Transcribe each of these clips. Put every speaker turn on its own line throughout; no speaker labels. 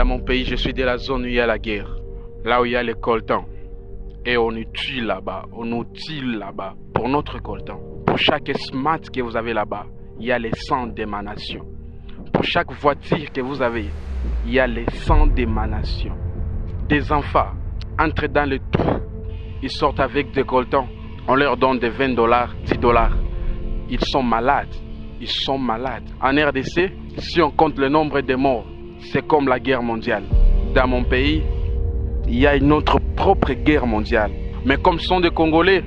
Dans mon pays, je suis de la zone où il y a la guerre. Là où il y a les coltans. Et on nous tue là-bas. On nous tue là-bas. Pour notre coltan. Pour chaque smart que vous avez là-bas, il y a les 100 d'émanation. Pour chaque voiture que vous avez, il y a les 100 d'émanation. Des enfants entrent dans le trou. Ils sortent avec des coltans. On leur donne des $20, $10. Ils sont malades. Ils sont malades. En RDC, si on compte le nombre de morts, c'est comme la guerre mondiale. Dans mon pays, il y a une autre propre guerre mondiale. Mais comme ce sont des Congolais,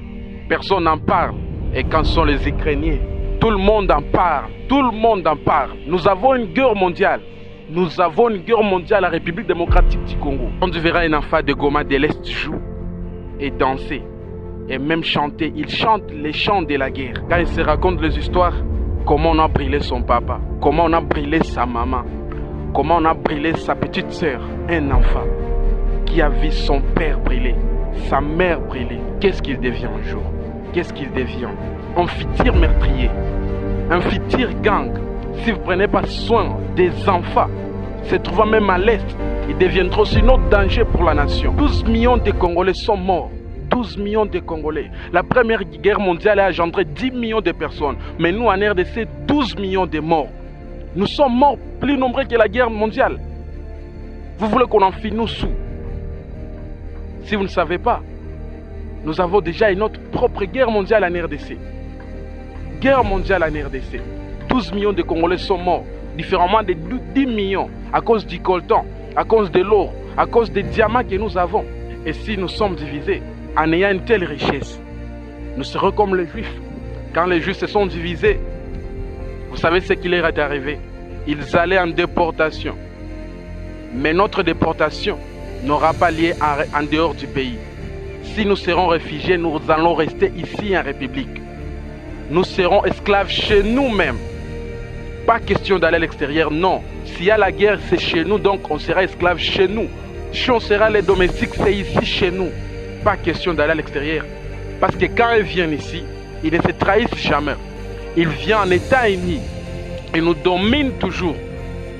personne n'en parle. Et quand ce sont les Ukrainiens, tout le monde en parle. Tout le monde en parle. Nous avons une guerre mondiale. Nous avons une guerre mondiale à la République démocratique du Congo. On verra un enfant de Goma de l'Est jouer et danser. Et même chanter. Il chante les chants de la guerre. Quand il se raconte les histoires, comment on a brûlé son papa, comment on a brûlé sa maman, comment on a brûlé sa petite sœur, un enfant qui a vu son père brûler, sa mère brûler. Qu'est-ce qu'il devient un jour? Qu'est-ce qu'il devient? Un futur meurtrier, un futur gang. Si vous ne prenez pas soin des enfants, se trouvant même à l'Est, ils deviendront aussi un autre danger pour la nation. 12 millions de Congolais sont morts. 12 millions de Congolais. La première guerre mondiale a engendré 10 millions de personnes. Mais nous, en RDC, 12 millions de morts. Nous sommes morts plus nombreux que la guerre mondiale. Vous voulez qu'on en finisse sous? Si vous ne savez pas, nous avons déjà une autre propre guerre mondiale en RDC. Guerre mondiale en RDC. 12 millions de Congolais sont morts. Différemment de 10 millions à cause du coltan, à cause de l'or, à cause des diamants que nous avons. Et si nous sommes divisés, en ayant une telle richesse, nous serons comme les Juifs. Quand les Juifs se sont divisés, vous savez ce qui leur est arrivé? Ils allaient en déportation. Mais notre déportation n'aura pas lieu en dehors du pays. Si nous serons réfugiés, nous allons rester ici en République. Nous serons esclaves chez nous-mêmes. Pas question d'aller à l'extérieur, non. S'il y a la guerre, c'est chez nous, donc on sera esclaves chez nous. Si on sera les domestiques, c'est ici chez nous. Pas question d'aller à l'extérieur. Parce que quand ils viennent ici, ils ne se trahissent jamais. Ils viennent en état uni. Ils nous dominent toujours.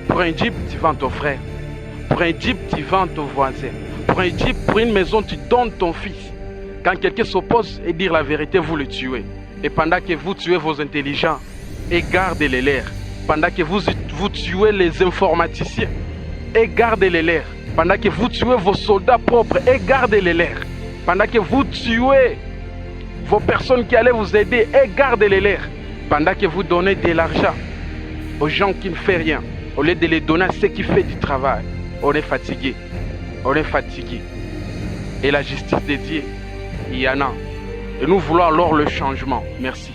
Pour un jeep, tu vends ton frère. Pour un jeep, tu vends ton voisin. Pour un jeep, pour une maison, tu donnes ton fils. Quand quelqu'un s'oppose et dit la vérité, vous le tuez. Et pendant que vous tuez vos intelligents, et gardez les leurs. Pendant que vous tuez les informaticiens, et gardez les leurs. Pendant que vous tuez vos soldats propres, et gardez les leurs. Pendant que vous tuez vos personnes qui allaient vous aider, et gardez les leurs. Pendant que vous donnez de l'argent aux gens qui ne font rien, au lieu de les donner à ceux qui font du travail, on est fatigué. On est fatigué. Et la justice de Dieu, il y en a. Et nous voulons alors le changement. Merci.